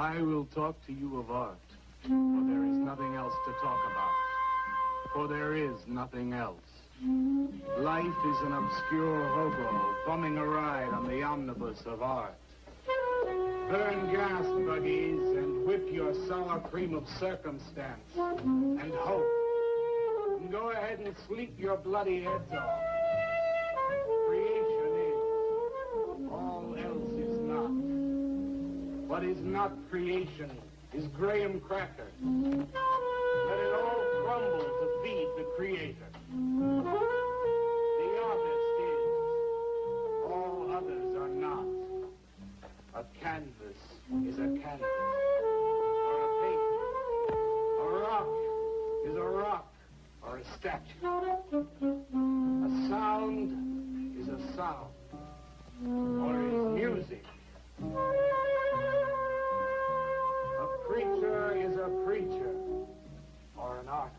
I will talk to you of art, for there is nothing else to talk about. For there is nothing else. Life is an obscure hobo bumming a ride on the omnibus of art. Burn gas buggies and whip your sour cream of circumstance and hope. And go ahead and sleep your bloody heads off. Creation is. All else is not. What is not creation is graham cracker. Let it all crumble to feed the creator. The artist is. All others are not. A canvas is a canvas, or a painting. A rock is a rock, or a statue. A sound is a sound, or is music. A preacher is a preacher, or an artist.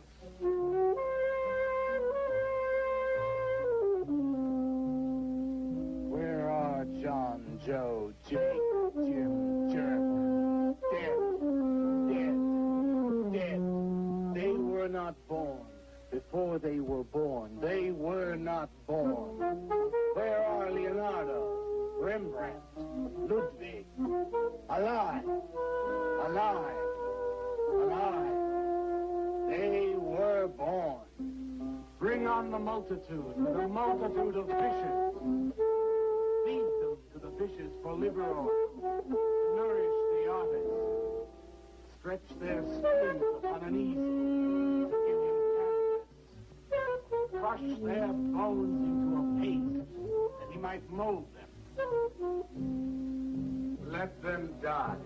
Where are John, Joe, Jake, Jim, Jerk? Dead. They were not born. Before they were born, they were not born. Where are Leonardo, Rembrandt, Ludwig? Alive. They were born. Bring on the multitude of fishes. Feed them to the fishes for liver oil. Nourish the artist. Stretch their skins upon an easel to give him canvas. Crush their bones into a paste that he might mold them. Let them die.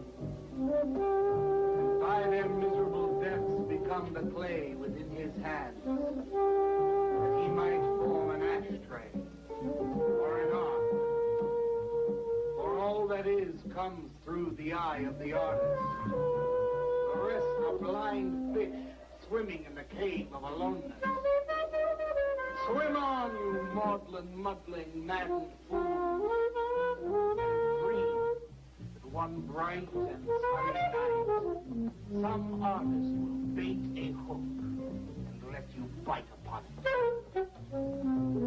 And by their miserable deaths become the clay within his hands, that he might form an ashtray or an ark. For all that is comes through the eye of the artist. The rest are blind fish swimming in the cave of aloneness. Swim on, you maudlin, muddling, maddened fools. Dream that one bright and sunny night, some artist will bait a hook and let you bite upon it.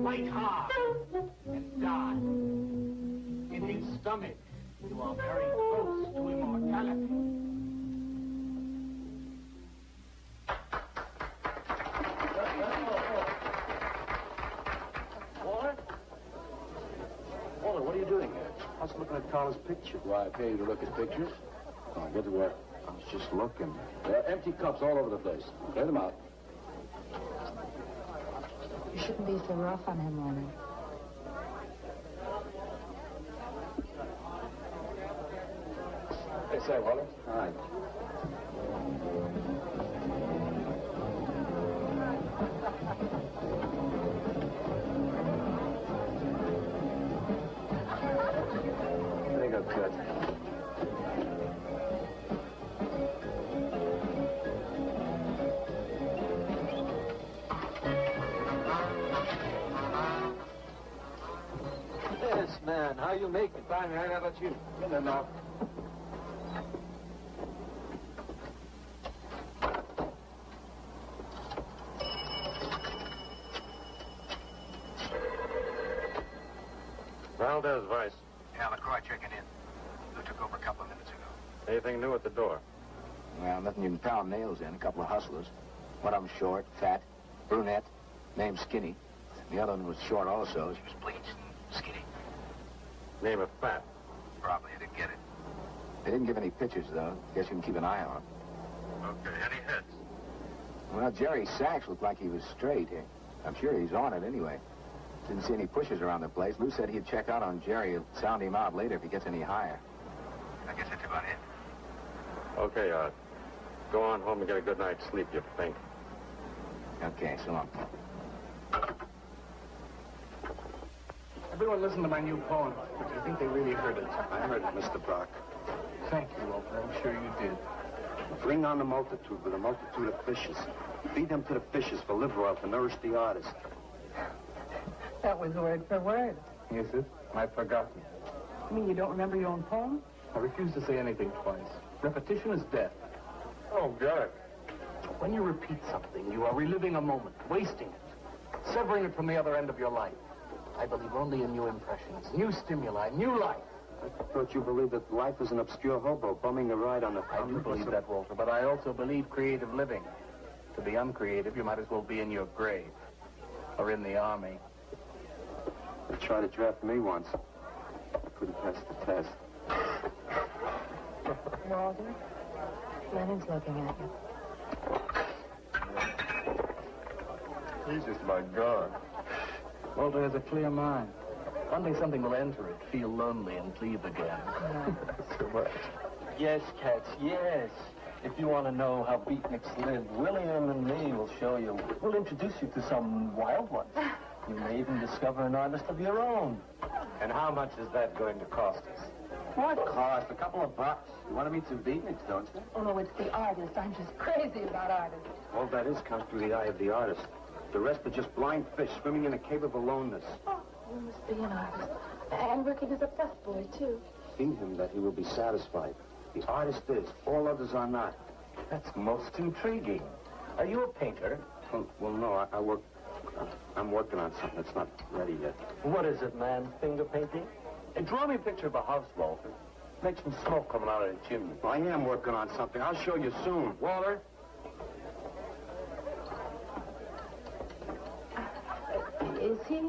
Bite hard and die. In his stomach, you are very close to immortality. Walter, what are you doing here? I was looking at Carla's picture. Why, I pay you to look at pictures? Come on, get to work. I was just looking. There are empty cups all over the place. Clear them out. You shouldn't be so rough on him, Leonard. Hey, say, Walter. All right. There you go, Kurt. Yes, man. How you make it? Fine, man. How about you? In there now. Valdez, Vice. Yeah, LaCroix checking in. Who took over a couple of minutes ago. Anything new at the door? Well, nothing you can pound nails in. A couple of hustlers. One of them short, fat, brunette, named Skinny. The other one was short also. She was bleached and skinny. Name of Fat. Probably didn't get it. They didn't give any pictures, though. Guess you can keep an eye on them. Okay, any hits? Well, Jerry Sachs looked like he was straight. I'm sure he's on it anyway. Didn't see any pushes around the place. Lou said he'd check out on Jerry and sound him out later if he gets any higher. I guess that's about it. Okay, go on home and get a good night's sleep, you think. Okay, so long. Everyone listen to my new poem. Do you think they really heard it? I heard it, Mr. Brock. Thank you, Walter. I'm sure you did. Bring on the multitude with a multitude of fishes. Feed them to the fishes for liver oil to nourish the artist. That was word for word. Is it? I've forgotten. You mean you don't remember your own poem? I refuse to say anything twice. Repetition is death. Oh, good. When you repeat something, you are reliving a moment, wasting it, severing it from the other end of your life. I believe only in new impressions, new stimuli, new life. I thought you believed that life is an obscure hobo bumming a ride on the I do believe that, Walter, but I also believe creative living. To be uncreative, you might as well be in your grave or in the army. They tried to draft me once. I couldn't pass the test. Walter, Lennon's looking at you. Jesus, my God. Walter has a clear mind. One day something will enter it, feel lonely, and leave again. Yeah. So much. Yes, cats, yes. If you want to know how beatniks live, William and me will show you. We'll introduce you to some wild ones. You may even discover an artist of your own. And how much is that going to cost us? What cost? A couple of bucks. You want to meet some beatniks, don't you? Oh, no, it's the artist. I'm just crazy about artists. All that is comes through the eye of the artist. The rest are just blind fish swimming in a cave of aloneness. Oh, you must be an artist. And working as a busboy, too. In him that he will be satisfied. The artist is. All others are not. That's most intriguing. Are you a painter? Well, no, I'm working on something that's not ready yet. What is it, man? Finger painting? Hey, draw me a picture of a house, Walter. Make some smoke coming out of the chimney. I am working on something. I'll show you soon. Walter? Is he?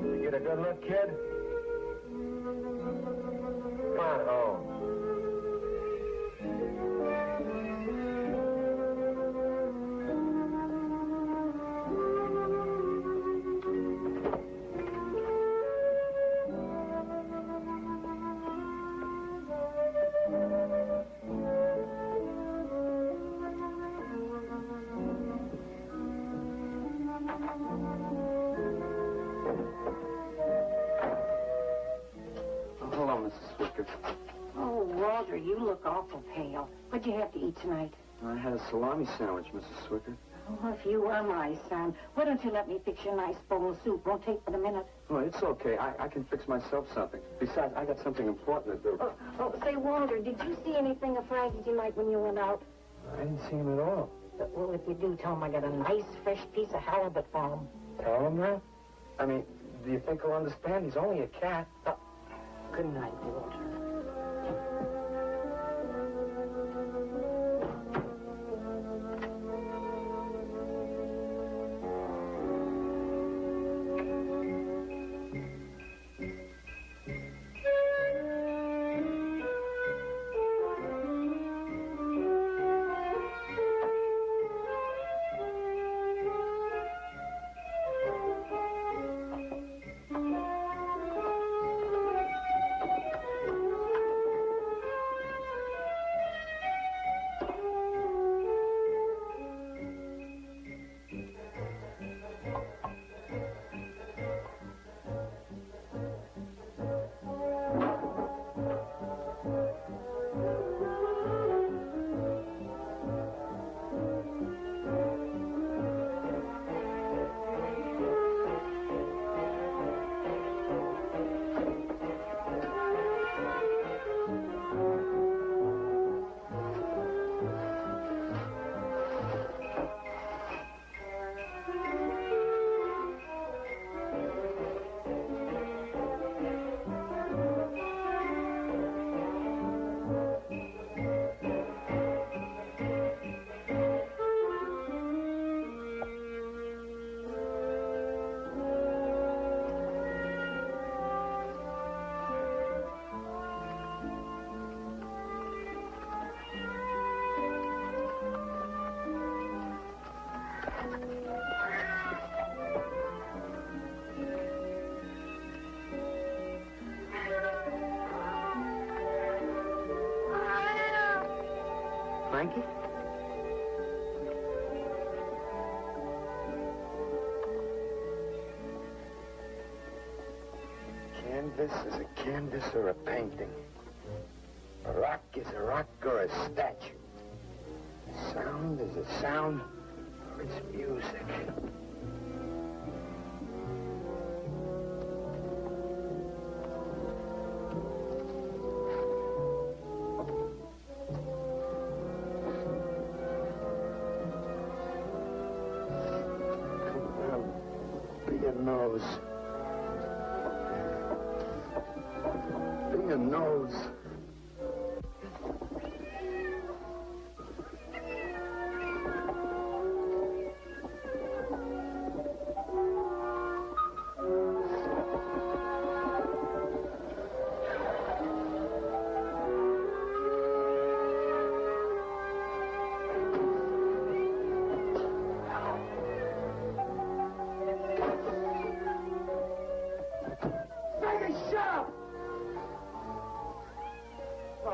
You get a good look, kid? Come on home. Hold on, Mrs. Swicker. Oh, Walter, you look awful pale. What'd you have to eat tonight? I had a salami sandwich, Mrs. Swicker. Oh, if you were my son, why don't you let me fix you a nice bowl of soup? Won't take but a minute. Oh, it's okay. I can fix myself something. Besides, I got something important to do. Say, Walter, did you see anything of Frankie tonight when you went out? I didn't see him at all. Well, if you do, tell him I got a nice, fresh piece of halibut for him. Tell him that? I mean, do you think he'll understand? He's only a cat. Good night, Walter. Frankie? this is a canvas or a painting. A rock is a rock or a statue. A sound is a sound or it's music. Nose. Be a nose.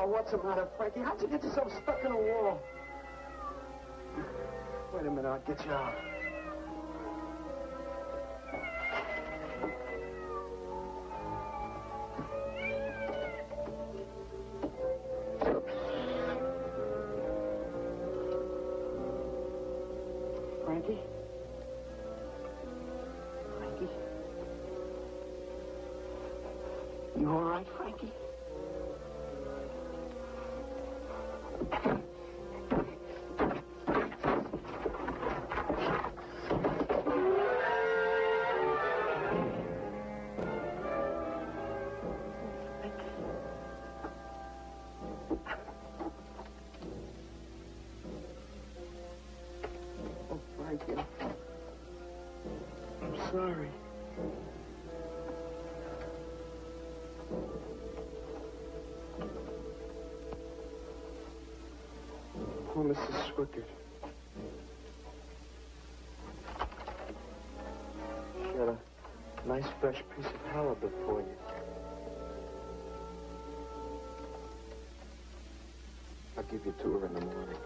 What's the matter, Frankie? How'd you get yourself stuck in a wall? Wait a minute, I'll get you out. Frankie? Frankie? You all right, Frankie? I'm sorry. Poor Mrs. Swickard. She had a nice fresh piece of halibut for you. I'll give you to her in the morning.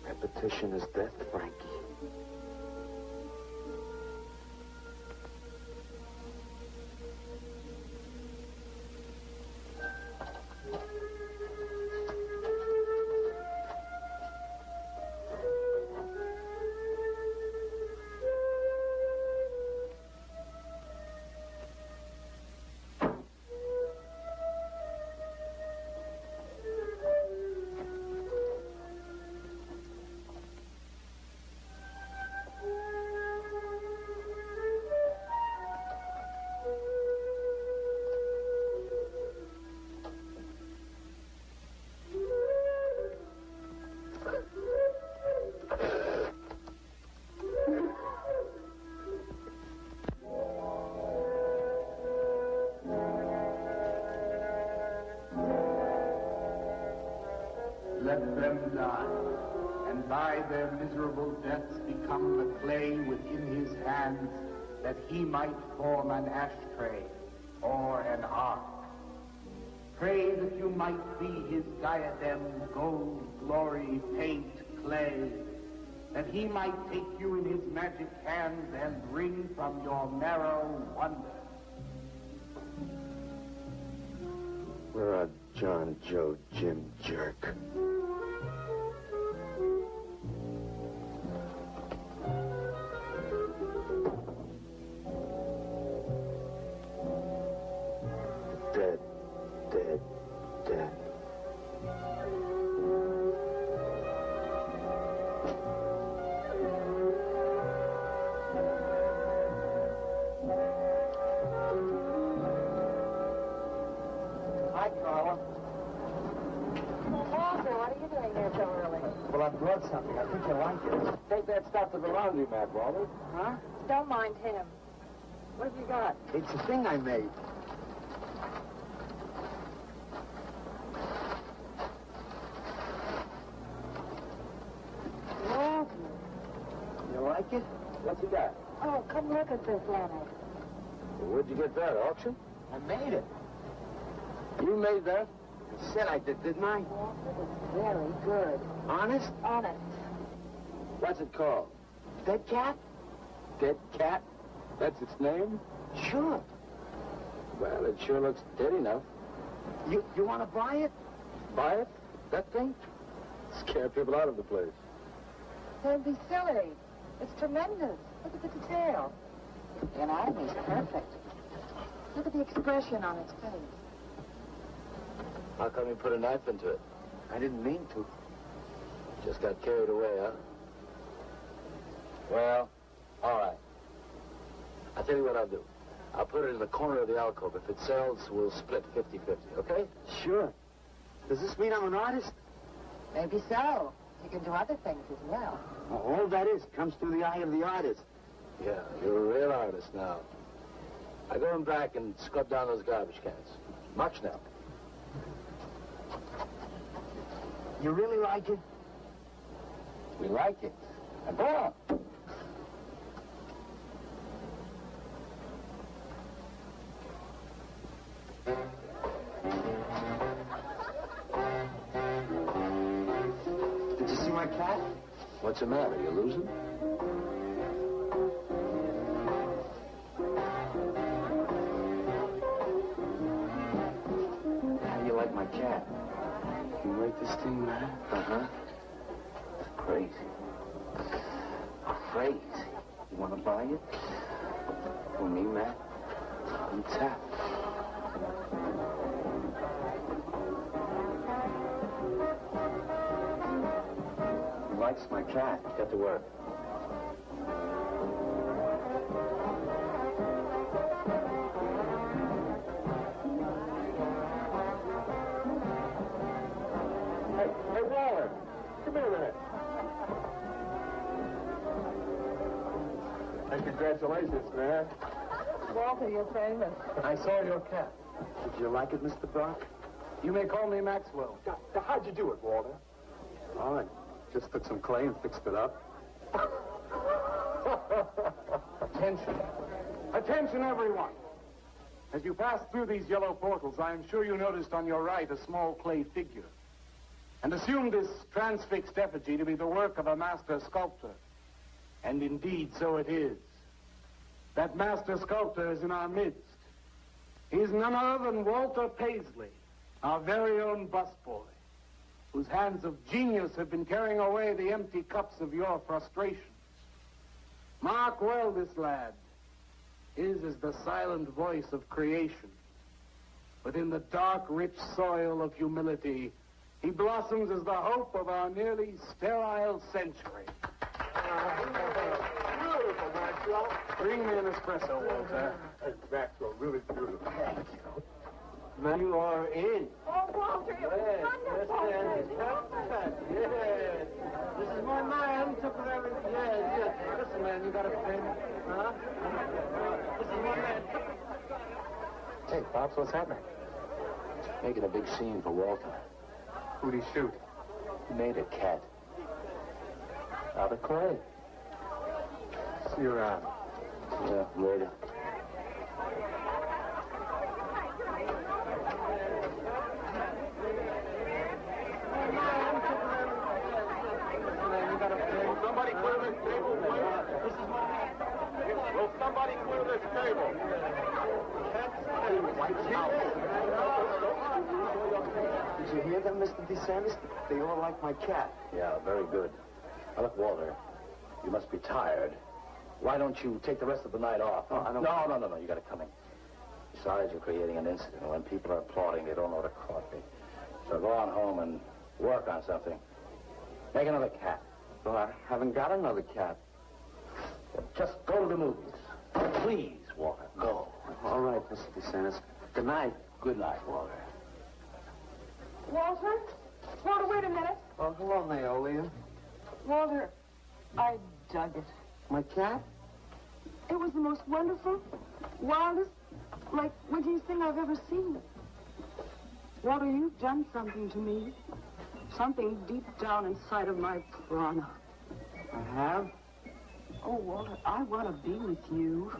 Repetition is death, Frankie. Let them die, and by their miserable deaths become the clay within his hands, that he might form an ashtray or an ark. Pray that you might be his diadem, gold, glory, paint, clay, that he might take you in his magic hands and wring from your marrow wonder. We're a John, Joe, Jim jerk. Dead, dead, dead. Hi, Carla. Roger, what are you doing here so early? Well, I brought something. I think you'll like it. Take that stuff to the laundromat, Walter. Huh? Don't mind him. What have you got? It's a thing I made. Roger. You like it? What's you got? Oh, come look at this, Leonard. Where'd you get that, auction? I made it. You made that? I said I did, didn't I? Yes, it is very good. Honest? Honest. What's it called? Dead cat? Dead cat? That's its name? Sure. Well, it sure looks dead enough. You want to buy it? Buy it? That thing? Scare people out of the place. Don't be silly. It's tremendous. Look at the detail. The anatomy's perfect. Look at the expression on its face. How come you put a knife into it? I didn't mean to. Just got carried away, huh? Well, all right. I'll tell you what I'll do. I'll put it in the corner of the alcove. If it sells, we'll split 50-50, okay? Sure. Does this mean I'm an artist? Maybe so. You can do other things as well. All that is comes through the eye of the artist. Yeah, you're a real artist now. I go in back and scrub down those garbage cans. March now. You really like it? We like it. And go on. Did you see my cat? What's the matter? You losing? How do you like my cat? You rate this thing, man? Uh-huh. Crazy. Crazy. You want to buy it? For me, Matt? On tap. He likes my cat. Get to work. Hey, Waller, come here a minute. Hey, congratulations, man. Walter, you're famous. I saw your cat. Did you like it, Mr. Brock? You may call me Maxwell. How'd you do it, Walter? Oh, I just took some clay and fixed it up. Attention. Attention, everyone. As you pass through these yellow portals, I am sure you noticed on your right a small clay figure, and assumed this transfixed effigy to be the work of a master sculptor. And indeed, so it is. That master sculptor is in our midst. He is none other than Walter Paisley, our very own busboy, whose hands of genius have been carrying away the empty cups of your frustrations. Mark well this lad. His is the silent voice of creation. Within the dark, rich soil of humility, he blossoms as the hope of our nearly sterile century. Beautiful, Maxwell. Bring me an espresso, Walter. Hey, Maxwell, really beautiful. Thank you. Now you are in. Oh, Walter, it was wonderful. Yes. This is my man. Took her everything. Yes. Listen, man, you got a pen? Huh? This is my man. Hey, Pops, what's happening? Making a big scene for Walter. Who'd he shoot? He made a cat. Out of clay. See you around. Yeah, later. Somebody clear this table, please. This is my man. Will somebody clear this table? Did you hear them, Mr. DeSantis? They all like my cat. Yeah, very good. Now, look, Walter, you must be tired. Why don't you take the rest of the night off? Oh, I don't... No, you got it coming. Besides, you're creating an incident. When people are applauding, they don't know what it cost me. So go on home and work on something. Make another cat. Well, I haven't got another cat. Just go to the movies. Please, Walter, go. All right, Mr. DeSantis. Good night. Good night, Walter. Walter? Walter, wait a minute. Oh, hello, Naolia. Walter, I dug it. My cat? It was the most wonderful, wildest, like wittiest thing I've ever seen. Walter, you've done something to me. Something deep down inside of my prana. I have? Oh, Walter, I want to be with you.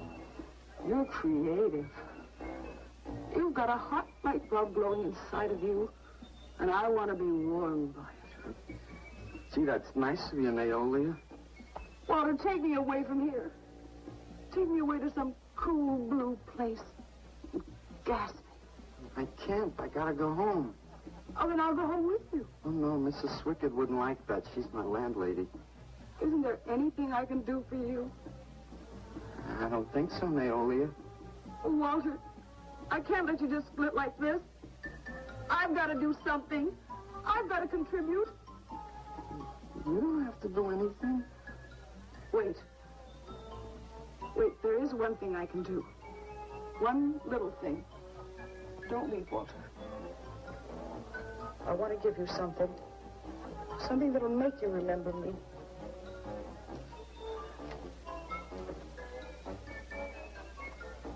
You're creative. You've got a hot light bulb glowing inside of you, and I want to be warmed by it. Gee, that's nice of you, Naolia. Walter, take me away from here. Take me away to some cool blue place. Gas me. I can't. I gotta go home. Oh, then I'll go home with you. Oh, no, Mrs. Swickett wouldn't like that. She's my landlady. Isn't there anything I can do for you? I don't think so, Naolia. Oh, Walter, I can't let you just split like this. I've got to do something. I've got to contribute. You don't have to do anything. Wait. Wait, there is one thing I can do. One little thing. Don't leave, Walter. I want to give you something. Something that'll make you remember me.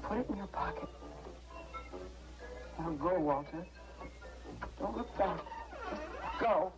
Put it in your pocket. Now go, Walter. Don't look back. Just go.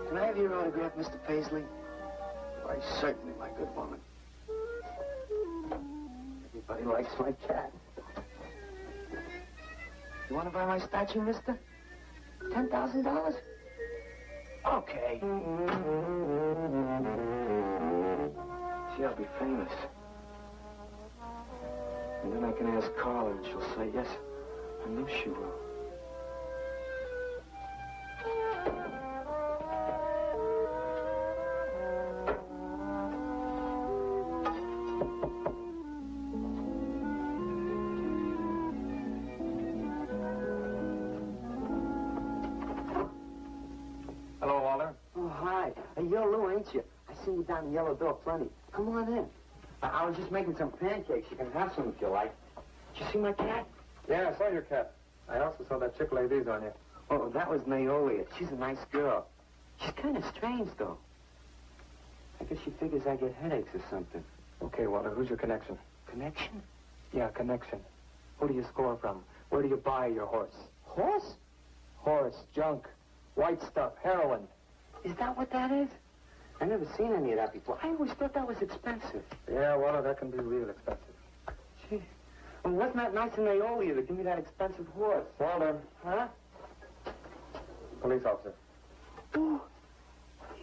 Can I have your autograph, Mr. Paisley? Why, certainly, my good woman. Everybody likes my cat. You want to buy my statue, mister? $10,000? Okay. See, I'll be famous. And then I can ask Carla, and she'll say yes. I know she will. Hello, Walter. Oh, hi. You're Lou, ain't you? I seen you down the yellow door plenty. Come on in. I was just making some pancakes. You can have some if you like. Did you see my cat? Yeah, I saw your cat. I also saw that chick lay these on you. Oh, that was Naolia. She's a nice girl. She's kind of strange, though. I guess she figures I get headaches or something. Okay, Walter, who's your connection? Connection? Yeah, connection. Who do you score from? Where do you buy your horse? Horse? Horse, junk, white stuff, heroin. Is that what that is? I've never seen any of that before. I always thought that was expensive. Yeah, Walter, that can be real expensive. Gee. Well, wasn't that nice of Naolia to give me that expensive horse? Walter. Huh? Police officer. Oh,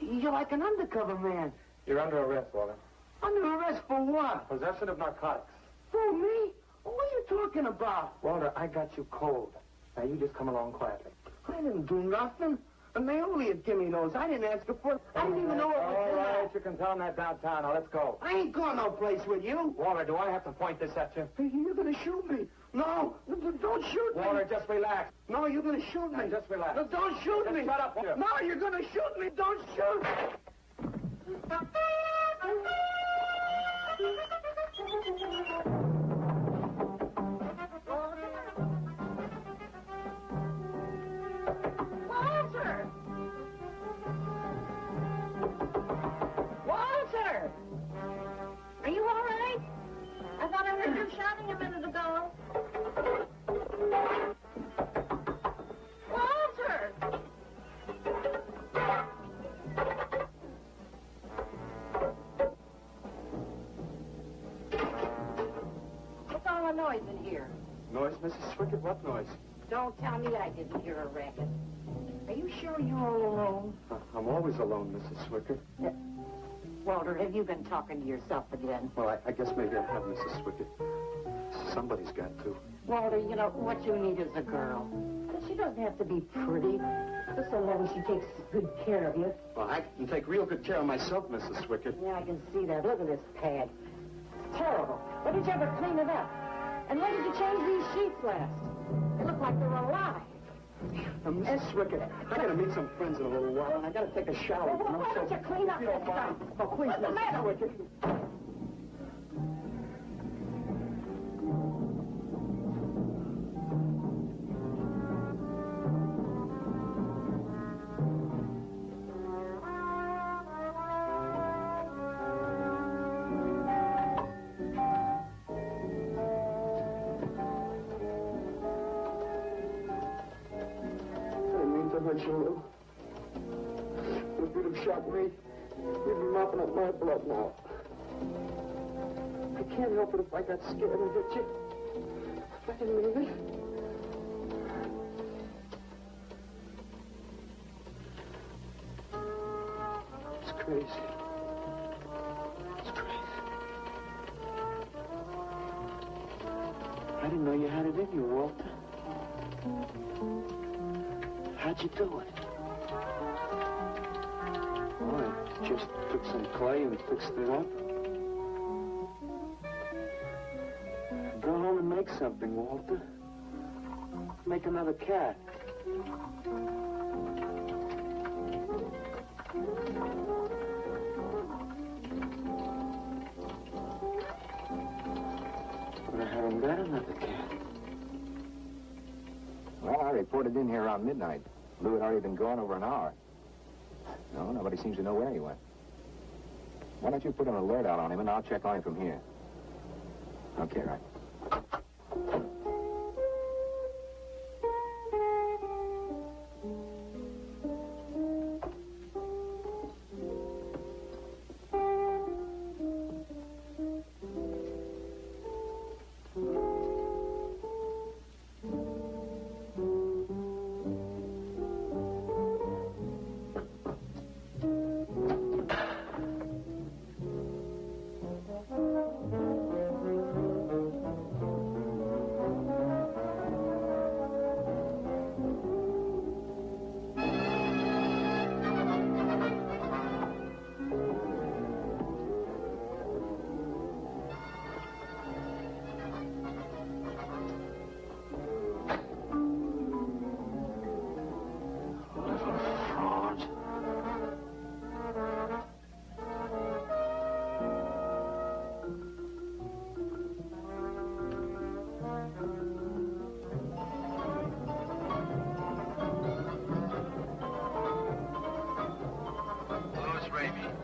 you're like an undercover man. You're under arrest, Walter. Under arrest for what? Possession of narcotics. For me? What are you talking about? Walter, I got you cold. Now, you just come along quietly. I didn't do nothing. And Naolia gave me those. I didn't ask her for it. I didn't even know it was All in right, there. you can tell them that downtown. Now, let's go. I ain't going no place with you. Walter, do I have to point this at you? You're gonna shoot me. No, don't shoot me. Walter, just relax. No, you're gonna shoot me. Now, just relax. No, don't shoot Just me. shut up, Walter. No, you're gonna shoot me. Don't shoot. Walter! Walter! Are you all right? I thought I heard you shouting a minute ago. Walter! What's all the noise in here? Noise, Mrs. Swickett? What noise? Don't tell me I didn't hear a racket. Are you sure you're all alone? I'm always alone, Mrs. Swickett. Walter, have you been talking to yourself again? Well, I guess maybe I have, Mrs. Swickett. Somebody's got to. Walter, you know, what you need is a girl. She doesn't have to be pretty, just so long as she takes good care of you. Well, I can take real good care of myself, Mrs. Swickett. Yeah, I can see that. Look at this pad. terrible. When did you ever clean it up? And when did you change these sheets last? They look like they're alive. Now, Mrs. Swickett, I gotta meet some friends in a little while, and I gotta take a shower. Well, why don't you clean up If you don't this mind. stuff? Oh, please, What's the Mrs. matter? Swickett. You. If you'd have shot me, you'd be mopping up my blood now. I can't help it if I got scared and hit you. I didn't mean it. It's crazy. It's crazy. I didn't know you had it in you, Walter. How'd you do it? Oh, I just took some clay and fixed it up. Go home and make something, Walter. Make another cat. But I haven't got another cat. Well, I reported in here around midnight. Lou had already been gone over an hour. No, nobody seems to know where he went. Why don't you put an alert out on him, and I'll check on him from here. Okay, right.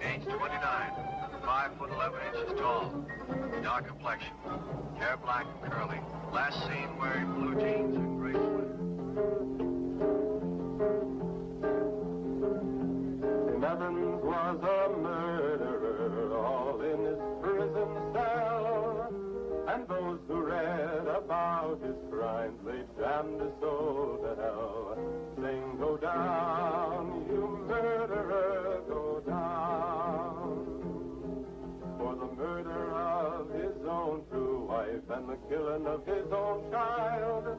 Age 29, 5 foot 11 inches tall, dark complexion, hair black and curly. Last seen wearing blue jeans and gray sweater. Evans was a murderer, all in his prison cell. And those who read about his crimes, they damned his soul to hell. Saying, go down, you murderer, go down. For the murder of his own true wife and the killing of his own child,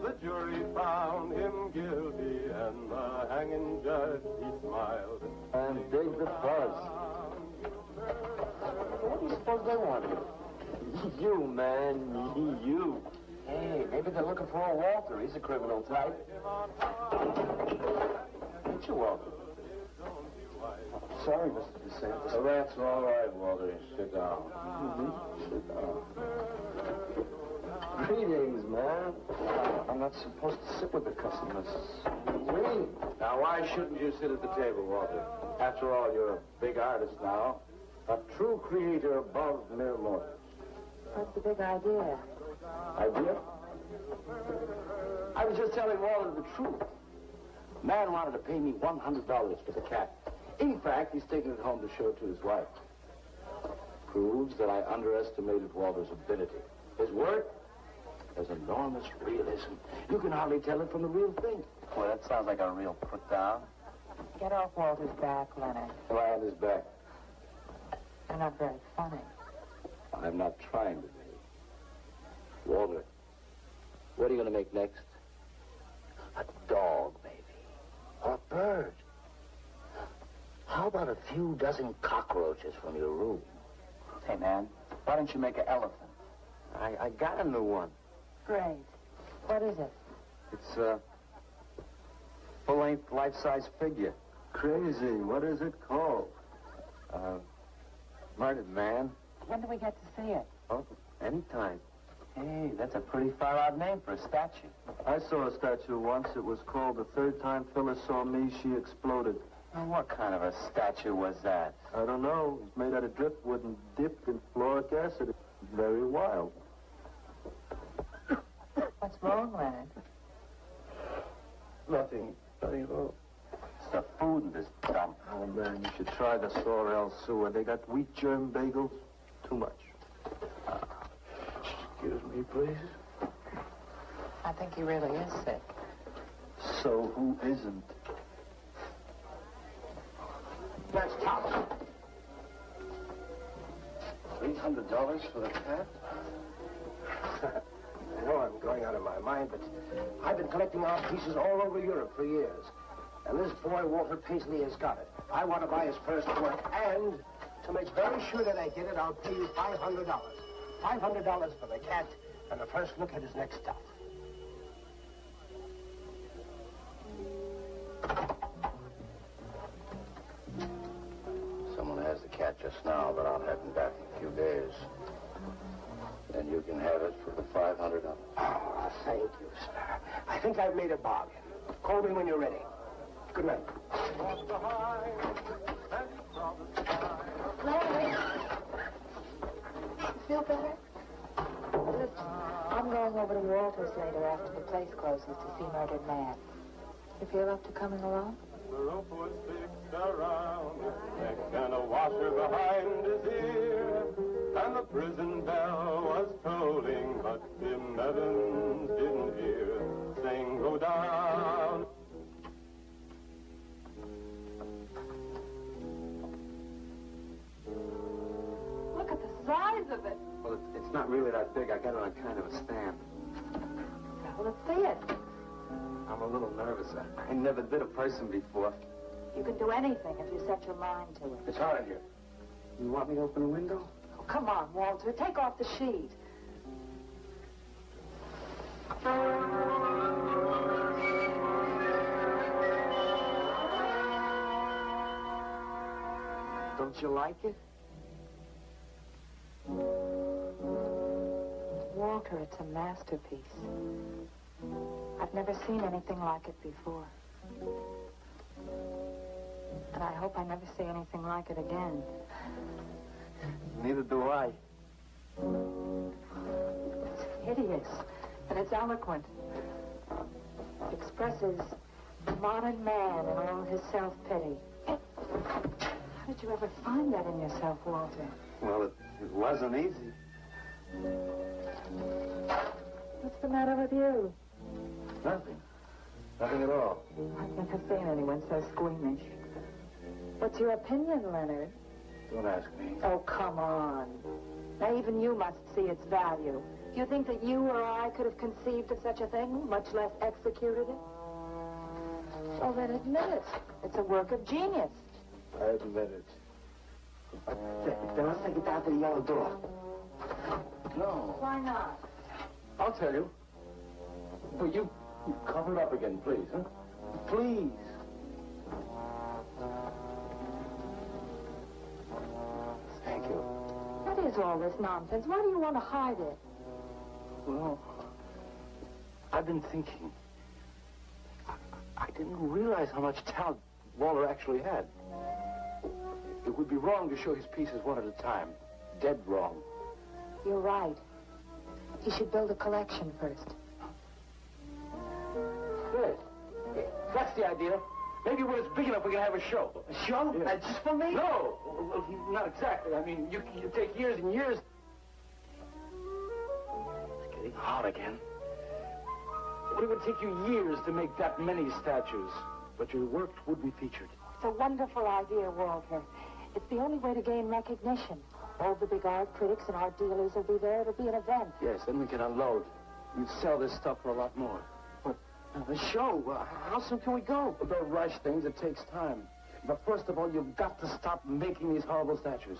the jury found him guilty and the hanging judge, he smiled. And dig the fuzz. What do you suppose they want? You, man, you. Hey, maybe they're looking for a Walter. He's a criminal type. Ain't you, Walter? Sorry, Mr. DeSantis. Oh, that's all right, Walter. Sit down. Sit down. Greetings, man. I'm not supposed to sit with the customers. Wait. Now, why shouldn't you sit at the table, Walter? After all, you're a big artist now. A true creator above mere mortals. What's the big idea? Idea? I was just telling Walter the truth. Man wanted to pay me $100 for the cat. In fact, he's taking it home to show it to his wife. Proves that I underestimated Walter's ability. His work has enormous realism. You can hardly tell it from the real thing. Boy, that sounds like a real put-down. Get off Walter's back, Leonard. Lie on his back. You're not very funny. I'm not trying to be. Walter, what are you going to make next? A dog, maybe. Or a bird. How about a few dozen cockroaches from your room? Hey, man, why don't you make an elephant? I got a new one. Great. What is it? It's a full-length, life-size figure. Crazy. What is it called? Murdered man. When do we get to see it? Oh, anytime. Hey, that's a pretty far-out name for a statue. I saw a statue once. It was called The Third Time Phyllis Saw Me, She Exploded. Now, what kind of a statue was that? I don't know. It was made out of driftwood and dipped in fluoric acid. It's very wild. What's wrong, Leonard? Nothing at all. It's the food in this dump. Oh, man, you should try the Sorrel sewer. They got wheat germ bagels. Too much. Excuse me, please. I think he really is sick. So who isn't? That's top. $800 for the cat? I know I'm going out of my mind, but I've been collecting art pieces all over Europe for years. And this boy, Walter Paisley, has got it. I want to buy his first work, and to make very sure that I get it, I'll pay you $500. $500 for the cat and the first look at his next stuff. Someone has the cat just now, but I'll have him back in a few days. Then you can have it for the $500. Oh, thank you, sir. I think I've made a bargain. Call me when you're ready. Good night. Larry! You feel better? Listen, I'm going over to Walter's later after the place closes to see Murdered Man. You feel up to coming along? The rope was fixed around his neck and a washer behind his ear. And the prison bell was tolling, but Tim Evans didn't hear. Sing, go down. Look at the size of it. Well, it's not really that big. I got it on kind of a stand. Well, let's see it. I'm a little nervous. I never did a person before. You can do anything if you set your mind to it. It's hot in here. You want me to open a window? Oh, come on, Walter. Take off the sheet. Don't you like it? Walter, it's a masterpiece. I've never seen anything like it before. And I hope I never see anything like it again. Neither do I. It's hideous, and it's eloquent. It expresses the modern man and all his self-pity. How did you ever find that in yourself, Walter? Well, it wasn't easy. What's the matter with you? Nothing. Nothing at all. I've never seen anyone so squeamish. What's your opinion, Leonard? Don't ask me. Oh, come on. Now, even you must see its value. Do you think that you or I could have conceived of such a thing, much less executed it? Well, then admit it. It's a work of genius. I admit it. Then let's take it down to the yellow door. No. Why not? I'll tell you. Well, you cover it up again, please, huh? Please. Thank you. What is all this nonsense? Why do you want to hide it? Well, I've been thinking. I didn't realize how much talent Walter actually had. It would be wrong to show his pieces one at a time. Dead wrong. You're right. He should build a collection first. Good. That's the idea. Maybe when it's big enough, we can have a show. A show? Yeah. Just for me? No, well, not exactly. I mean, you take years and years. It's getting hot again. It would take you years to make that many statues, but your work would be featured. It's a wonderful idea, Walter. It's the only way to gain recognition. All the big art critics and art dealers will be there. It'll be an event. Yes, then we can unload. You'd sell this stuff for a lot more. But the show, how soon can we go? Well, don't rush things. It takes time. But first of all, you've got to stop making these horrible statues.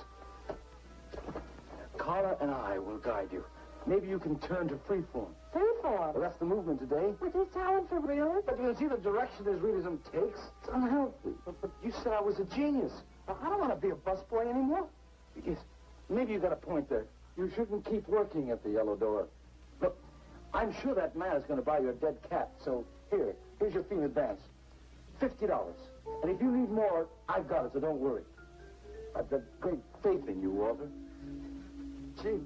Carla and I will guide you. Maybe you can turn to freeform. Freeform? Well, that's the movement today. With his talent for real? But you see the direction his realism takes? It's unhealthy. But you said I was a genius. I don't want to be a busboy anymore. Yes, maybe you got a point there. You shouldn't keep working at the Yellow Door. Look, I'm sure that man is going to buy your dead cat. So here's your fee in advance. $50. And if you need more, I've got it, so don't worry. I've got great faith in you, Walter. Gee,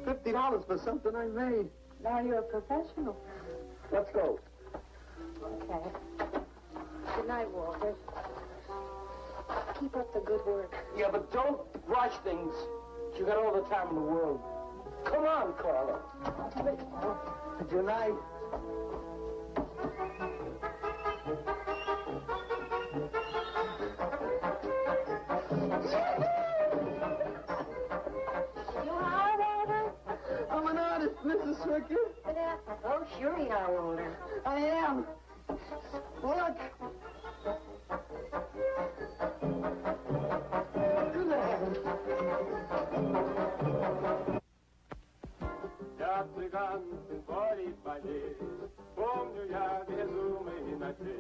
$50 for something I made. Now you're a professional. Let's go. Okay. Good night, Walter. Keep up the good work. Yeah, but don't rush things. You got all the time in the world. Come on, Carla. Good night. I'm an artist, Mrs. Swicker. Oh, sure you are, Walter. I am. Look. Я цыганским поле болею, помню я безумный ночей.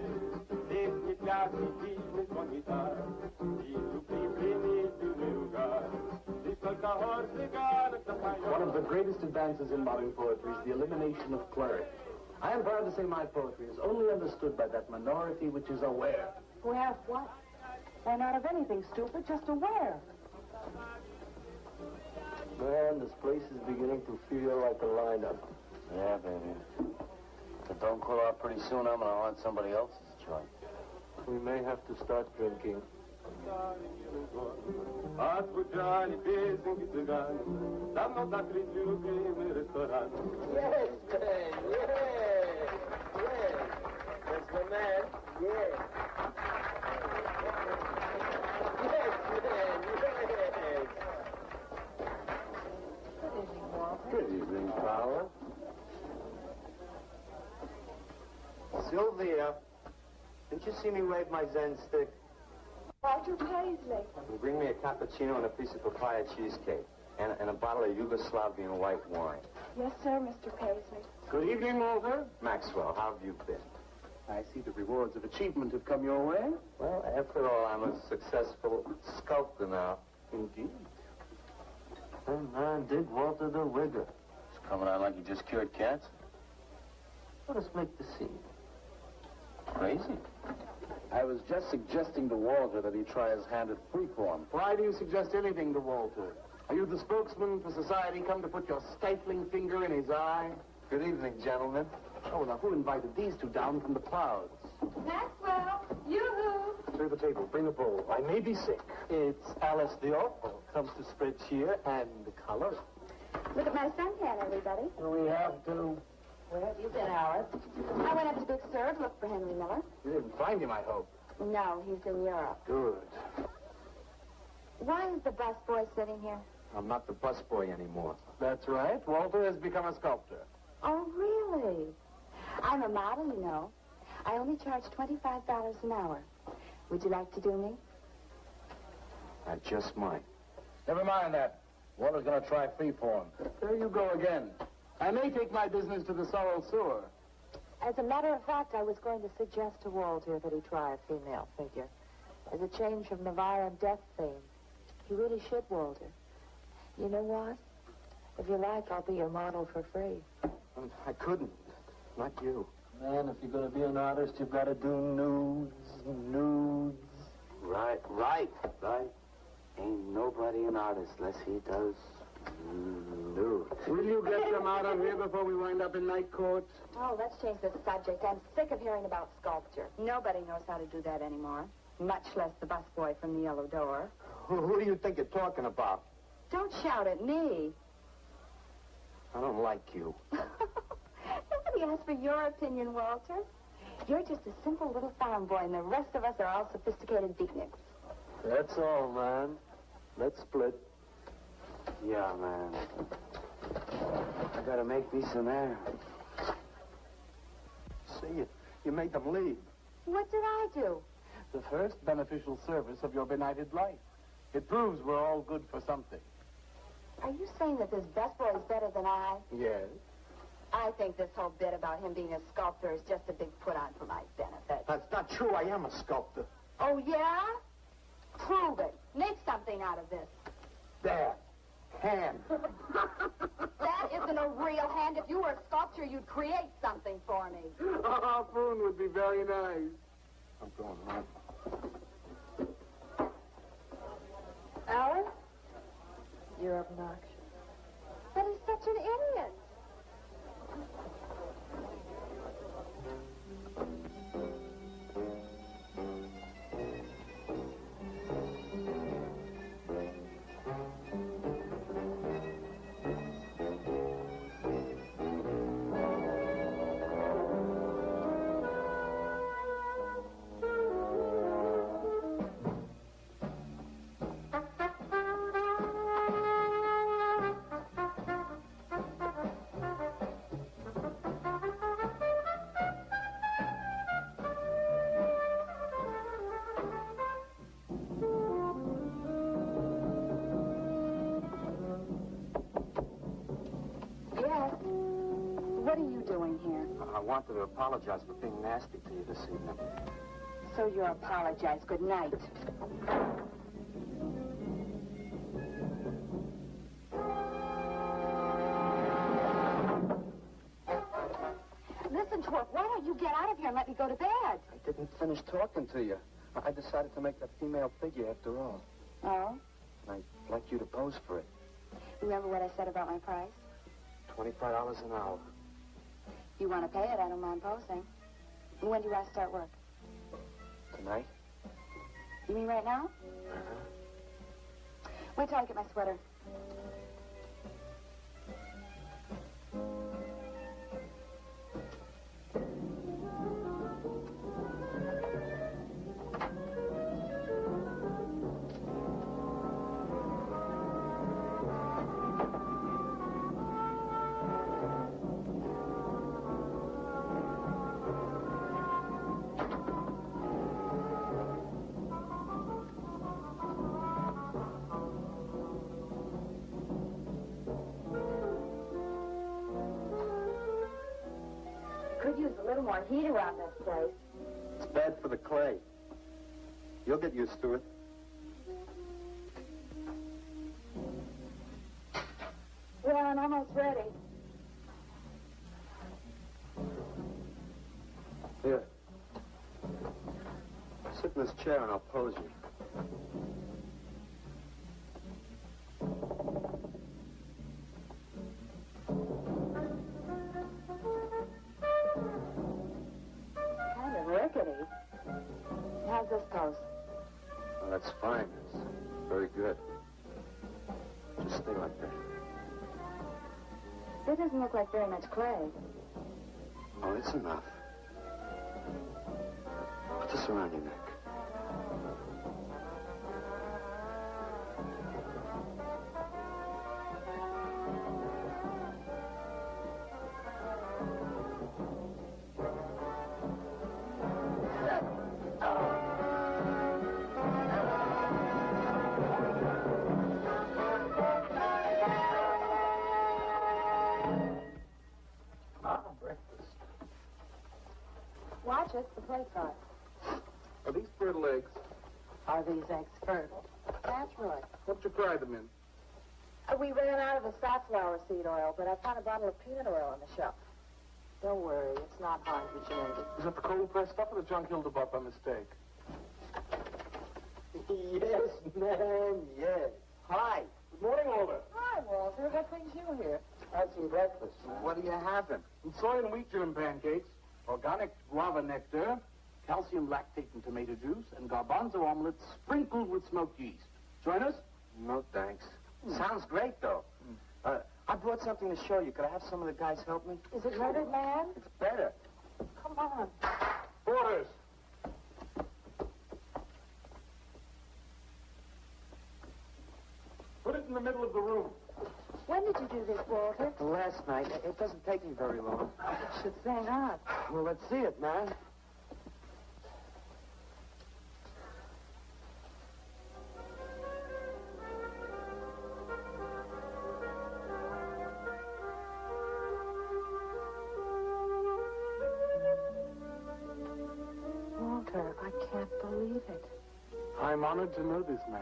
Здесь не пляски, дивный звон гитар, и любви пленительный угар. Здесь только хор цыганок запоет. One of the greatest advances in modern poetry is the elimination of clarity. I am proud to say my poetry is only understood by that minority which is aware. Aware of what? Why, not of anything, stupid, just aware. Man, this place is beginning to feel like a lineup. Yeah, baby. If it don't cool out pretty soon, I'm gonna haunt somebody else's joint. We may have to start drinking. Отзвучали песенки цыган, давно закрыть любимый ресторан. Yes, man. Yeah. That's the man. Yeah. Yes, man. Yes. Good evening, Carla. Sylvia, didn't you see me wave my Zen stick? Roger Paisley. Bring me a cappuccino and a piece of papaya cheesecake. And a bottle of Yugoslavian white wine. Yes, sir, Mr. Paisley. Good evening, Walter. Maxwell, how have you been? I see the rewards of achievement have come your way. Well, after all, I'm a successful sculptor now. Indeed. Hey, man, dig Walter the Wigger. He's coming out like he just cured cats. Let us make the scene. Crazy. I was just suggesting to Walter that he try his hand at freeform. Why do you suggest anything to Walter? Are you the spokesman for society come to put your stifling finger in his eye? Good evening, gentlemen. Oh, now who invited these two down from the clouds? Maxwell, yoo-hoo. Clear the table, bring a bowl. I may be sick. It's Alice the Awful. Comes to spread cheer and color. Look at my suntan, everybody. We have to. Where have you been, Alice? I went up to Big Sur to look for Henry Miller. You didn't find him, I hope. No, he's in Europe. Good. Why is the busboy sitting here? I'm not the busboy anymore. That's right. Walter has become a sculptor. Oh, really? I'm a model, you know. I only charge $25 an hour. Would you like to do me? I just might. Never mind that. Walter's going to try freeform. There you go again. I may take my business to the Sorrel Sewer. As a matter of fact, I was going to suggest to Walter that he try a female figure. As a change from the violent death theme. He really should, Walter. You know what? If you like, I'll be your model for free. I couldn't. Not you. Man, if you're going to be an artist, you've got to do nudes. Right. Ain't nobody an artist unless he does nudes. Will you get them out of here before we wind up in night court? Oh, let's change the subject. I'm sick of hearing about sculpture. Nobody knows how to do that anymore. Much less the busboy from the Yellow Door. Who do you think you're talking about? Don't shout at me. I don't like you. Nobody asked for your opinion, Walter. You're just a simple little farm boy, and the rest of us are all sophisticated beatniks. That's all, man. Let's split. Yeah, man. I gotta make me some air. See, you made them leave. What did I do? The first beneficial service of your benighted life. It proves we're all good for something. Are you saying that this busboy is better than I? Yes. I think this whole bit about him being a sculptor is just a big put-on for my benefit. That's not true. I am a sculptor. Oh, yeah? Prove it. Make something out of this. There. Hand. That isn't a real hand. If you were a sculptor, you'd create something for me. A harpoon would be very nice. I'm going home. Alan? You're obnoxious. But he's such an idiot. What are you doing here? I wanted to apologize for being nasty to you this evening. So you apologize. Good night. Listen, Twerp, why don't you get out of here and let me go to bed? I didn't finish talking to you. I decided to make that female figure after all. Oh? I'd like you to pose for it. Remember what I said about my price? $25 an hour. If you want to pay it, I don't mind posing. When do you want to start work? Tonight? You mean right now? Wait till I get my sweater. Could use a little more heat around this place. It's bad for the clay. You'll get used to it. Well, I'm almost ready. Here. Sit in this chair and I'll pose you. Kind of rickety. How's this pose? Well, that's fine. It's very good. Just stay like that. This doesn't look like very much clay. Oh, it's enough. Put this around your neck. Watch it, the plate's hot. Are these fertile eggs? Are these eggs fertile? Naturally. What you fry them in? We ran out of the safflower seed oil, but I found a bottle of peanut oil on the shelf. Don't worry, it's not hydrogenated. Is that the cold pressed stuff or the junk Hilda bought by mistake? Yes, man, yes. Hi. Good morning, Hilda. Hi, Walter. What brings you here? Had some breakfast. What are you having? Some soy and wheat germ pancakes, organic guava nectar, calcium lactate and tomato juice, and garbanzo omelets sprinkled with smoked yeast. Join us? No, thanks. Sounds great, though. I brought something to show you. Could I have some of the guys help me? Is it murdered man? It's better. Come on. Orders. Put it in the middle of the room. When did you do this, Walter? Last night. It doesn't take me very long. You should say not. Well, let's see it, man. I can't believe it. I'm honored to know this man.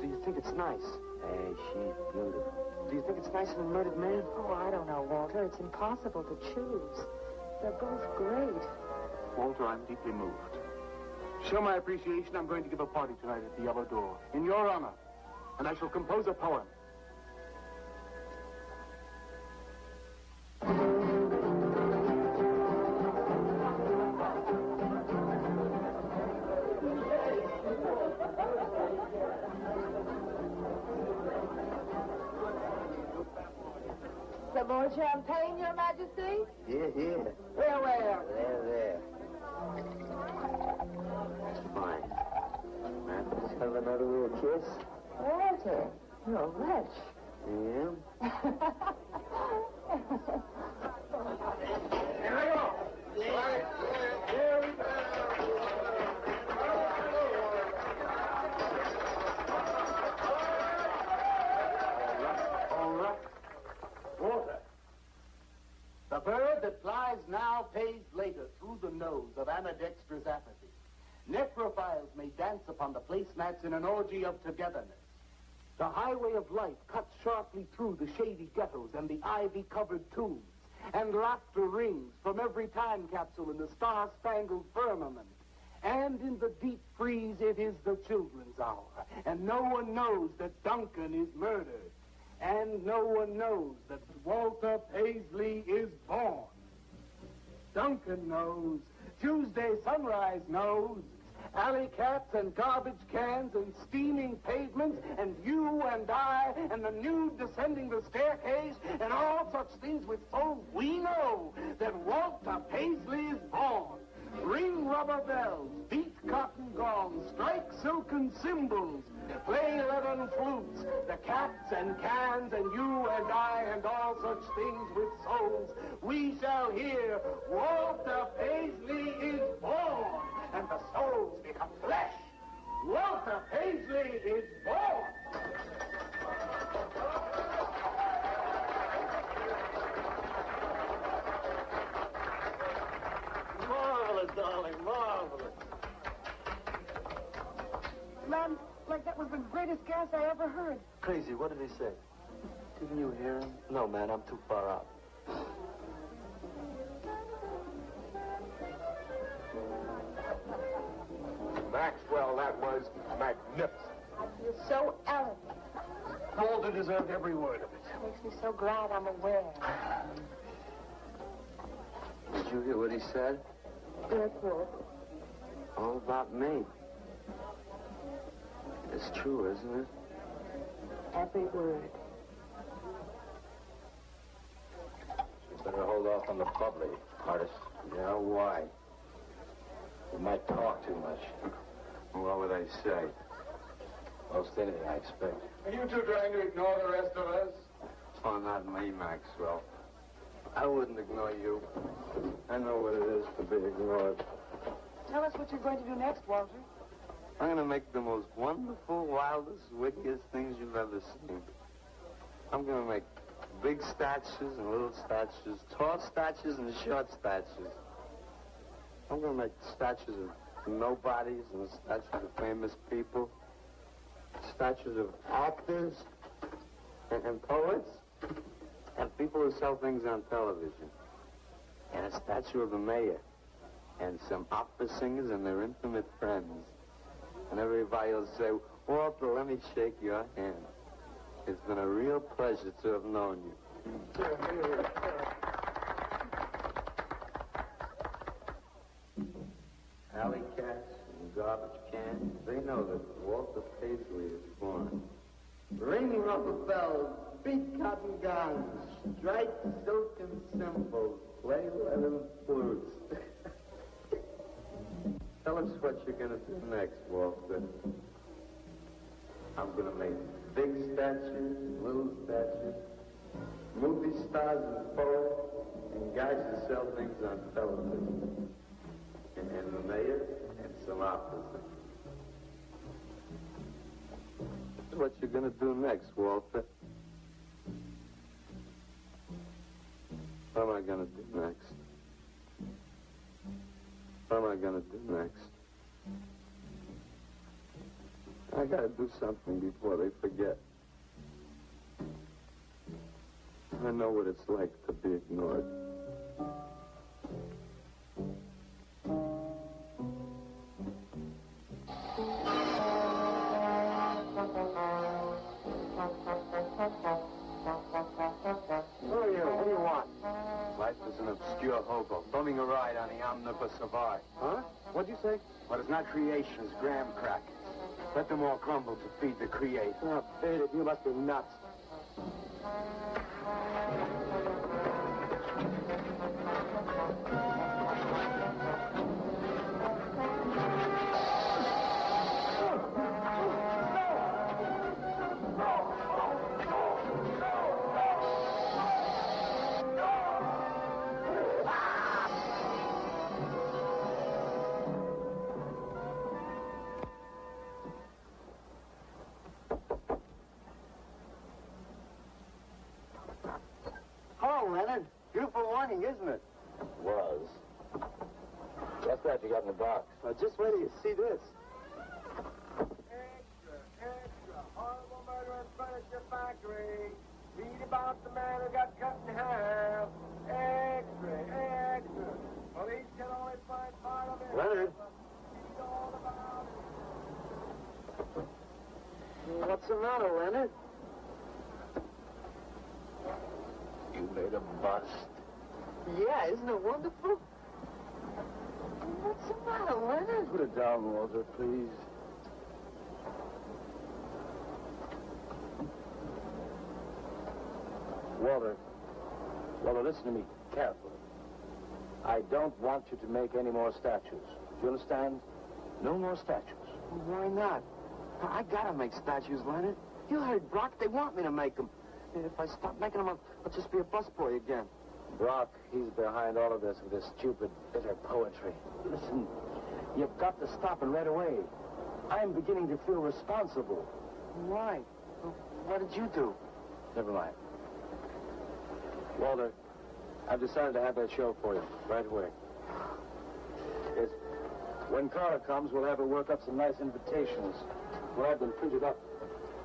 Do you think it's nice? Hey, she's beautiful. Do you think it's nice in a murdered man? Oh, I don't know, Walter. It's impossible to choose. They're both great. Walter, I'm deeply moved. To show my appreciation, I'm going to give a party tonight at the Yellow Door, in your honor. And I shall compose a poem. Some more champagne, Your Majesty? Here. Where? There. That's fine. Man, let's have another little kiss. Walter, you're a wretch. Yeah? Here we go. Here we go. All right. Walter. The bird that flies now pays later through the nose of ambidextrous apathy. Necrophiles may dance upon the placemats in an orgy of togetherness. The highway of life cuts sharply through the shady ghettos and the ivy-covered tombs, and laughter rings from every time capsule in the star-spangled firmament. And in the deep freeze, it is the children's hour, and no one knows that Duncan is murdered, and no one knows that Walter Paisley is born. Duncan knows. Tuesday sunrise knows. Alley cats and garbage cans and steaming pavements and you and I and the nude descending the staircase and all such things with souls, we know that Walter Paisley is born. Ring rubber bells, beat cotton gongs, strike silken cymbals, play leathern flutes, the cats and cans and you and I and all such things with souls. We shall hear Walter Paisley is born, and the souls become flesh. Walter Paisley is born. Marvelous, darling, marvelous. Man, like that was the greatest gas I ever heard. Crazy, what did he say? Didn't you hear him? No, man, I'm too far out. Maxwell, that was magnificent. You're so elegant. Walter deserved every word of it. Makes me so glad I'm aware. Did you hear what he said? Yes, Walter. All about me. It's true, isn't it? Every word. You better hold off on the bubbly, artist. Yeah, why? You might talk too much. What would I say? Most anything, I expect. Are you two trying to ignore the rest of us? Oh, not me, Maxwell. I wouldn't ignore you. I know what it is to be ignored. Tell us what you're going to do next, Walter. I'm going to make the most wonderful, wildest, wickedest things you've ever seen. I'm going to make big statues and little statues, tall statues and short statues. I'm going to make statues of nobodies and statues of famous people, statues of actors and poets and people who sell things on television, and a statue of the mayor and some opera singers and their intimate friends. And everybody will say, Walter, let me shake your hand. It's been a real pleasure to have known you. Alley cats and garbage cans, they know that Walter Paisley is born. Ring rubber bells, beat cotton gongs, strike silken cymbals, play leathern flutes. Tell us what you're going to do next, Walter. I'm going to make big statues, little statues, movie stars and poets, and guys who sell things on television. And the mayor and some officers. That's what you're going to do next, Walter. What am I going to do next? What am I going to do next? I gotta do something before they forget. I know what it's like to be ignored. Who are you? What do you want? Life is an obscure hobo, bumming a ride on the omnibus savant. Huh? What'd you say? What is not creation is graham crackers. Let them all crumble to feed the creator. Oh, feed it. You must be nuts. Hello, Leonard. Beautiful morning, isn't it? Was. What's that you got in the box? Just wait till you see this. Extra, horrible murder in furniture factory. Read about the man who got cut in half. Extra. Police can only find part of it. Leonard. Read all about it. What's the matter, Leonard? You made a bust. Yeah, isn't it wonderful? What's the matter, Leonard? Put it down, Walter, please. Walter, listen to me carefully. I don't want you to make any more statues. Do you understand? No more statues. Why not? I gotta make statues, Leonard. You heard Brock. They want me to make them. If I stop making them, I'll just be a busboy again. Brock, he's behind all of this with his stupid, bitter poetry. Listen, you've got to stop it right away. I'm beginning to feel responsible. Why? What did you do? Never mind. Walter, I've decided to have that show for you right away. It's, when Carla comes, we'll have her work up some nice invitations. We'll have them printed up.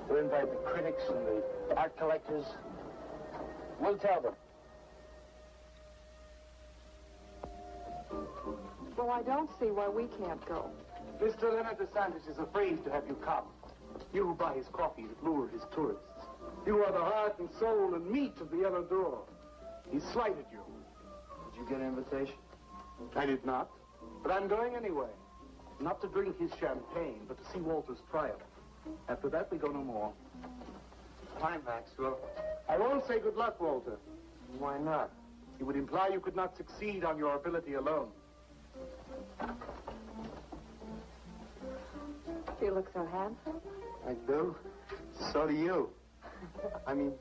We'll invite the critics and the art collectors. We'll tell them. Well, I don't see why we can't go. Mr. Leonard DeSantis is afraid to have you come. You who buy his coffee that lure his tourists. You are the heart and soul and meat of the other door. He slighted you. Did you get an invitation? I did not, but I'm going anyway. Not to drink his champagne, but to see Walter's triumph. After that, we go no more. Hi, Maxwell. I won't say good luck, Walter. Why not? It would imply you could not succeed on your ability alone. You look so handsome. I do. So do you. I mean,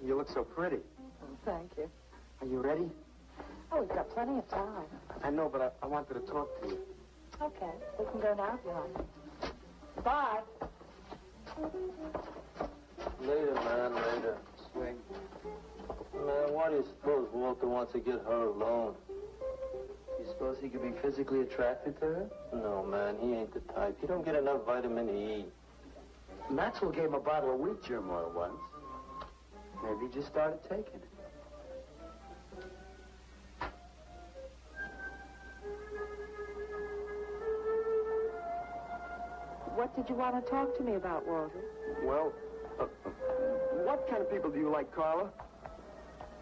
you look so pretty. Thank you. Are you ready? Oh, we've got plenty of time. I know, but I wanted to talk to you. Okay, we can go now if you like. Bye. Later, man, later. Swing. Man, why do you suppose Walter wants to get her alone? You suppose he could be physically attracted to her? No, man, he ain't the type. He don't get enough vitamin E. Maxwell gave him a bottle of wheat germ oil once. Maybe he just started taking it. What did you want to talk to me about, Walter? Well, what kind of people do you like, Carla?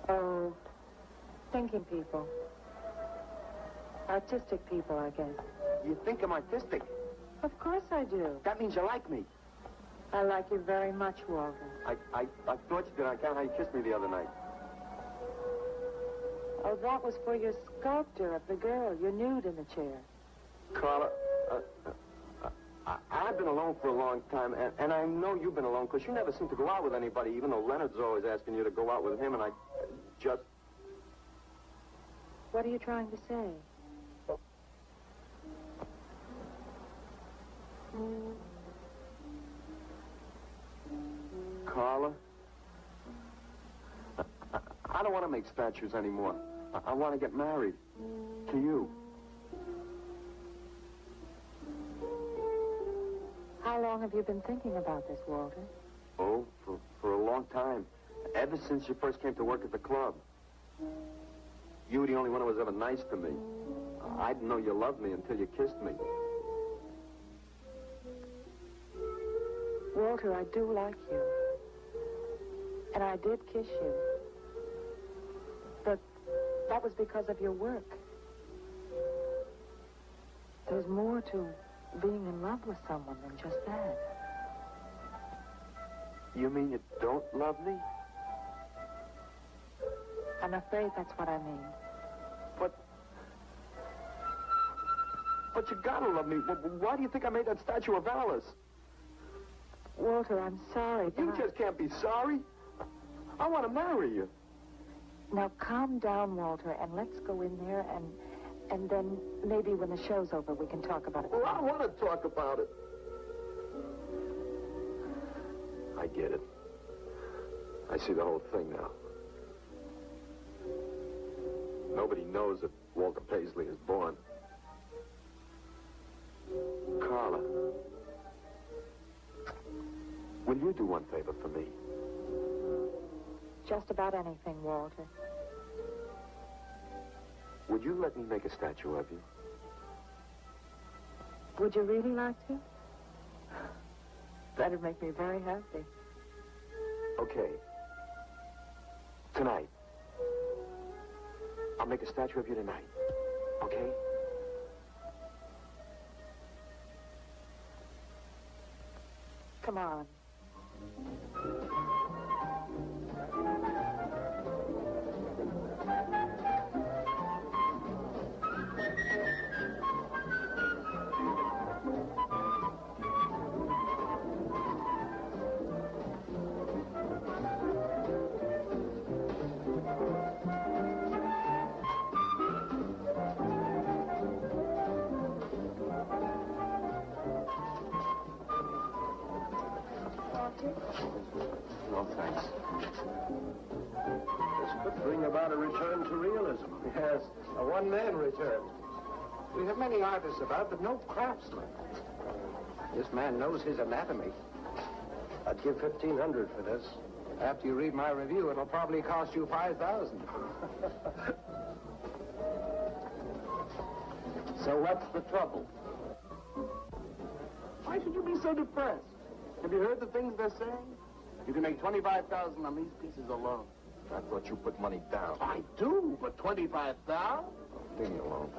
Oh, thinking people. Artistic people, I guess. You think I'm artistic? Of course I do. That means you like me. I like you very much, Walter. I thought you did. I can't how you kissed me the other night. Oh, that was for your sculpture of the girl, your nude in the chair. Carla, I've been alone for a long time, and I know you've been alone, because you never seem to go out with anybody, even though Leonard's always asking you to go out with him, and I just... What are you trying to say? Carla, I don't want to make statues anymore. I want to get married. To you. How long have you been thinking about this, Walter? Oh, for a long time. Ever since you first came to work at the club. You were the only one who was ever nice to me. I didn't know you loved me until you kissed me. Walter, I do like you. And I did kiss you. But that was because of your work. There's more to being in love with someone than just that. You mean you don't love me? I'm afraid that's what I mean. But you gotta love me. Why do you think I made that statue of Alice? Walter, I'm sorry, but You just can't be sorry. I want to marry you. Now, calm down, Walter, and let's go in there, and then maybe when the show's over, we can talk about it. Well, I want to talk about it. I get it. I see the whole thing now. Nobody knows that Walter Paisley is born. Carla, will you do one favor for me? Just about anything, Walter. Would you let me make a statue of you? Would you really like to? That'd make me very happy. Okay. Tonight. I'll make a statue of you tonight. Okay? Come on. No, thanks. This could bring about a return to realism. Yes, a one-man return. We have many artists about, but no craftsmen. This man knows his anatomy. I'd give $1,500 for this. After you read my review, it'll probably cost you $5,000. So what's the trouble? Why should you be so depressed? Have you heard the things they're saying? You can make $25,000 on these pieces alone. I thought you put money down. I do, but $25,000? Leave me alone.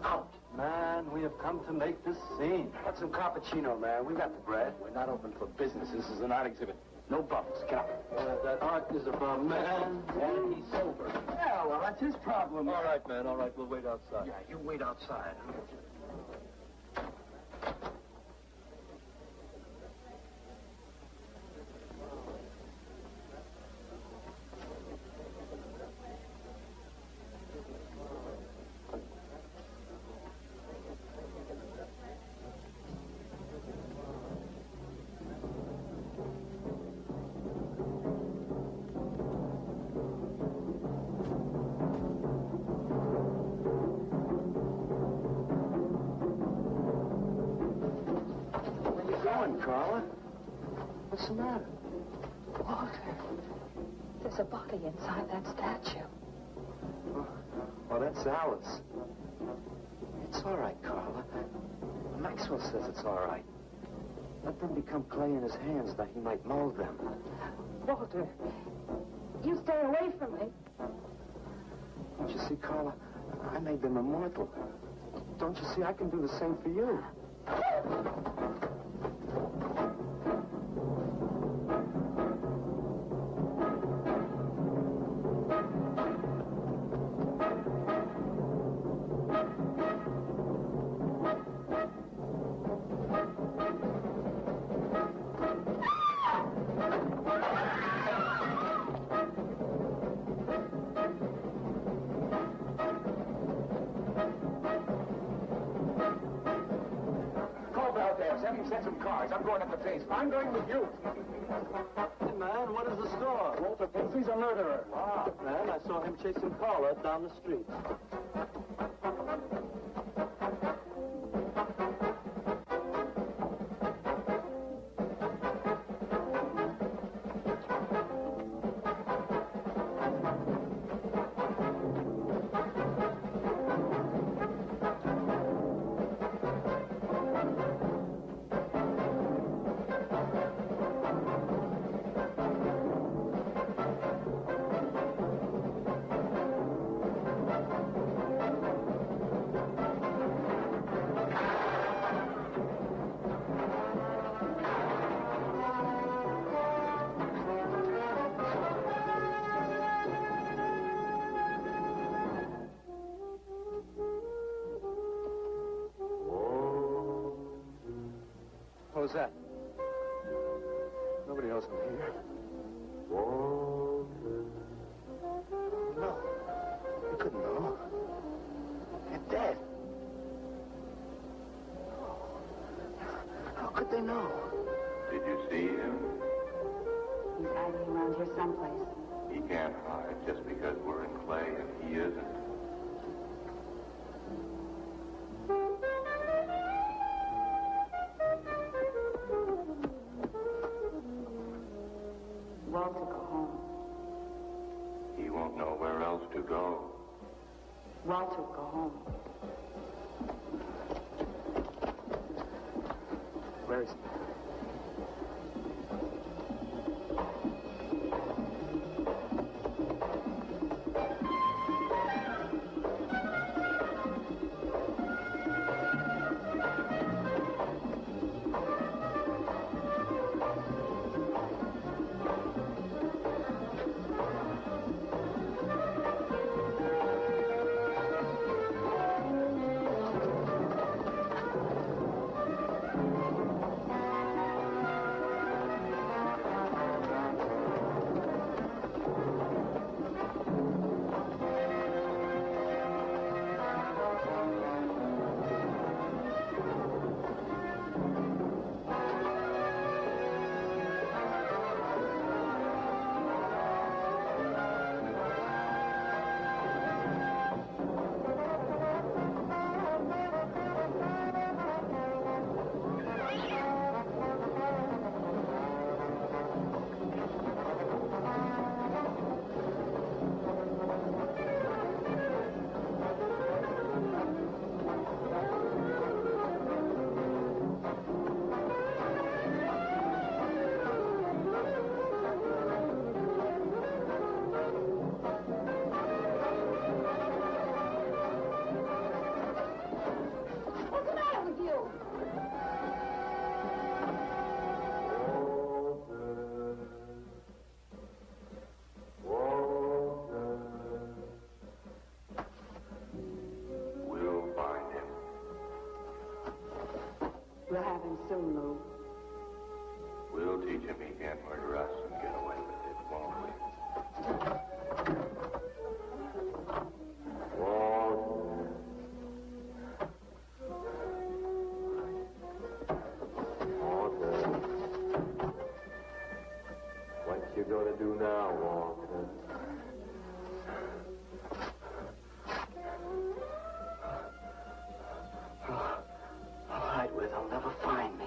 Out. Man, we have come to make this scene. Got some cappuccino, man. We got the bread. We're not open for business. This is an art exhibit. No bubbles. Get up. That art is about man, and he's sober. Yeah, well, that's his problem. All right, man. All right. We'll wait outside. Yeah, you wait outside. Carla? What's the matter? Walter, there's a body inside that statue. Oh, that's Alice. It's all right, Carla. Maxwell says it's all right. Let them become clay in his hands that he might mold them. Walter, you stay away from me. Don't you see, Carla? I made them immortal. Don't you see, I can do the same for you. Send some cars. I'm going up the face. I'm going with you. Hey, man, what is the score? Walter Paisley's a murderer. Ah, man, I saw him chasing Carla down the street. Who's that? Nobody else in here. No. You couldn't know. You're dead. How could they know? Did you see him? He's hiding around here someplace. He can't hide just because we're in clay and he isn't. Walter, go home. He won't know where else to go. Walter, go home. Where is he? We'll have him soon, Lou. We'll teach him he can't murder us and get away with it, won't we? What you gonna do now, Walter? I'll hide where they'll never find me.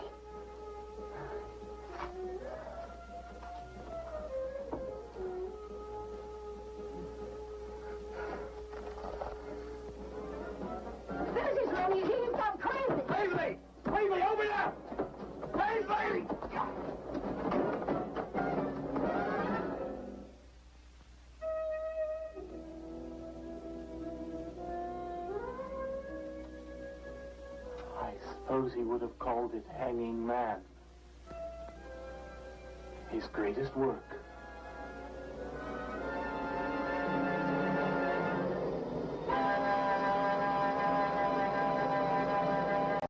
This is Ronnie. He's gone crazy. Paisley! Paisley, open up! Paisley! I suppose he would have called it hanging man. His greatest work.